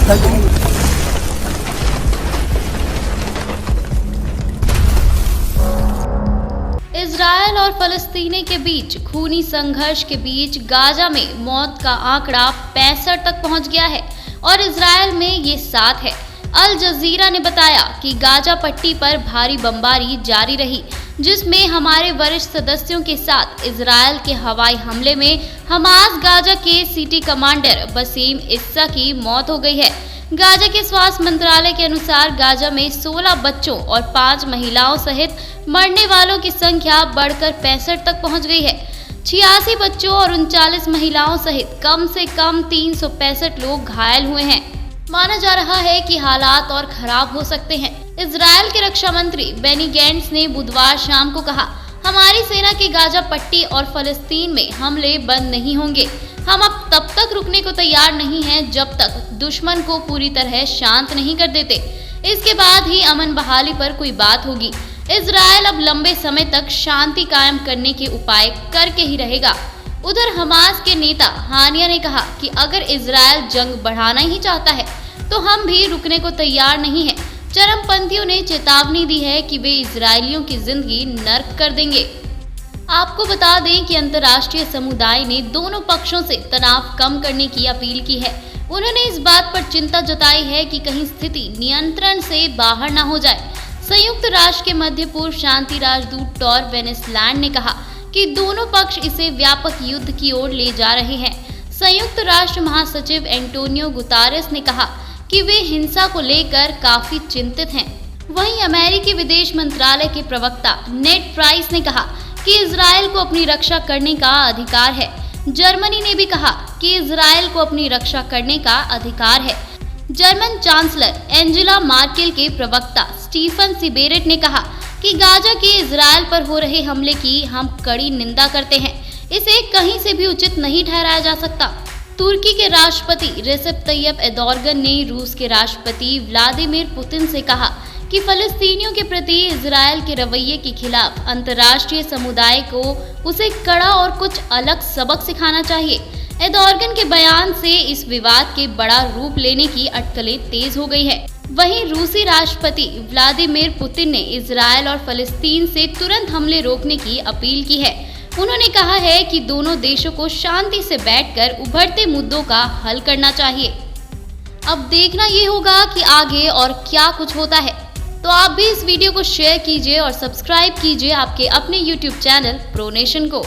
बताइए। इजरायल और फलस्तीनी के बीच खूनी संघर्ष के बीच गाजा में मौत का आंकड़ा 65 तक पहुंच गया है और इजरायल में ये 7 है। अल जजीरा ने बताया कि गाजा पट्टी पर भारी बमबारी जारी रही, जिसमें हमारे वरिष्ठ सदस्यों के साथ इजरायल के हवाई हमले में हमास गाजा के सिटी कमांडर बसीम इस्सा की मौत हो गई है। गाजा के स्वास्थ्य मंत्रालय के अनुसार गाजा में 16 बच्चों और 5 महिलाओं सहित मरने वालों की संख्या बढ़कर 65 तक पहुंच गई है। 86 बच्चों और 39 महिलाओं सहित कम से कम 365 लोग घायल हुए हैं। माना जा रहा है कि हालात और खराब हो सकते हैं। इजरायल के रक्षा मंत्री बेनी गैंट्स ने बुधवार शाम को कहा, हमारी सेना के गाजा पट्टी और फलस्तीन में हमले बंद नहीं होंगे। हम अब तब तक रुकने को तैयार नहीं हैं जब तक दुश्मन को पूरी तरह शांत नहीं कर देते। इसके बाद ही अमन बहाली पर कोई बात होगी। इजरायल अब लंबे समय तक शांति कायम करने के उपाय करके ही रहेगा। उधर हमास के नेता हानिया ने कहा कि अगर इजरायल जंग बढ़ाना ही चाहता है तो हम भी रुकने को तैयार नहीं है। चरमपंथियों ने चेतावनी दी है कि वे इजरायलियों की जिंदगी नर्क कर देंगे। आपको बता दें कि अंतर्राष्ट्रीय समुदाय ने दोनों पक्षों से तनाव कम करने की अपील की है। उन्होंने इस बात पर चिंता जताई है कि कहीं स्थिति नियंत्रण से बाहर न हो जाए। संयुक्त राष्ट्र के मध्य पूर्व शांति राजदूत टॉर वेनेसलैंड ने कहा कि दोनों पक्ष इसे व्यापक युद्ध की ओर ले जा रहे हैं। संयुक्त राष्ट्र महासचिव एंटोनियो गुतारेस ने कहा कि वे हिंसा को लेकर काफी चिंतित हैं। वहीं अमेरिकी विदेश मंत्रालय के प्रवक्ता नेड प्राइस ने कहा कि इजरायल को अपनी रक्षा करने का अधिकार है। जर्मनी ने भी कहा कि इजरायल को अपनी रक्षा करने का अधिकार है। जर्मन चांसलर एंजेला मार्केल के प्रवक्ता स्टीफन सिबेरेट ने कहा कि गाजा के इजरायल पर हो रहे हमले की हम कड़ी निंदा करते हैं। इसे कहीं से भी उचित नहीं ठहराया जा सकता। तुर्की के राष्ट्रपति रेसेप तैयब एर्दोगन ने रूस के राष्ट्रपति व्लादिमीर पुतिन से कहा कि फलस्तीनियों के प्रति इजरायल के रवैये के खिलाफ अंतर्राष्ट्रीय समुदाय को उसे कड़ा और कुछ अलग सबक सिखाना चाहिए। एर्दोगन के बयान से इस विवाद के बड़ा रूप लेने की अटकलें तेज हो गई है। वहीं रूसी राष्ट्रपति व्लादिमीर पुतिन ने इजरायल और फलस्तीन से तुरंत हमले रोकने की अपील की है। उन्होंने कहा है कि दोनों देशों को शांति से बैठकर उभरते मुद्दों का हल करना चाहिए। अब देखना ये होगा कि आगे और क्या कुछ होता है। तो आप भी इस वीडियो को शेयर कीजिए और सब्सक्राइब कीजिए आपके अपने YouTube चैनल प्रो नेशन को।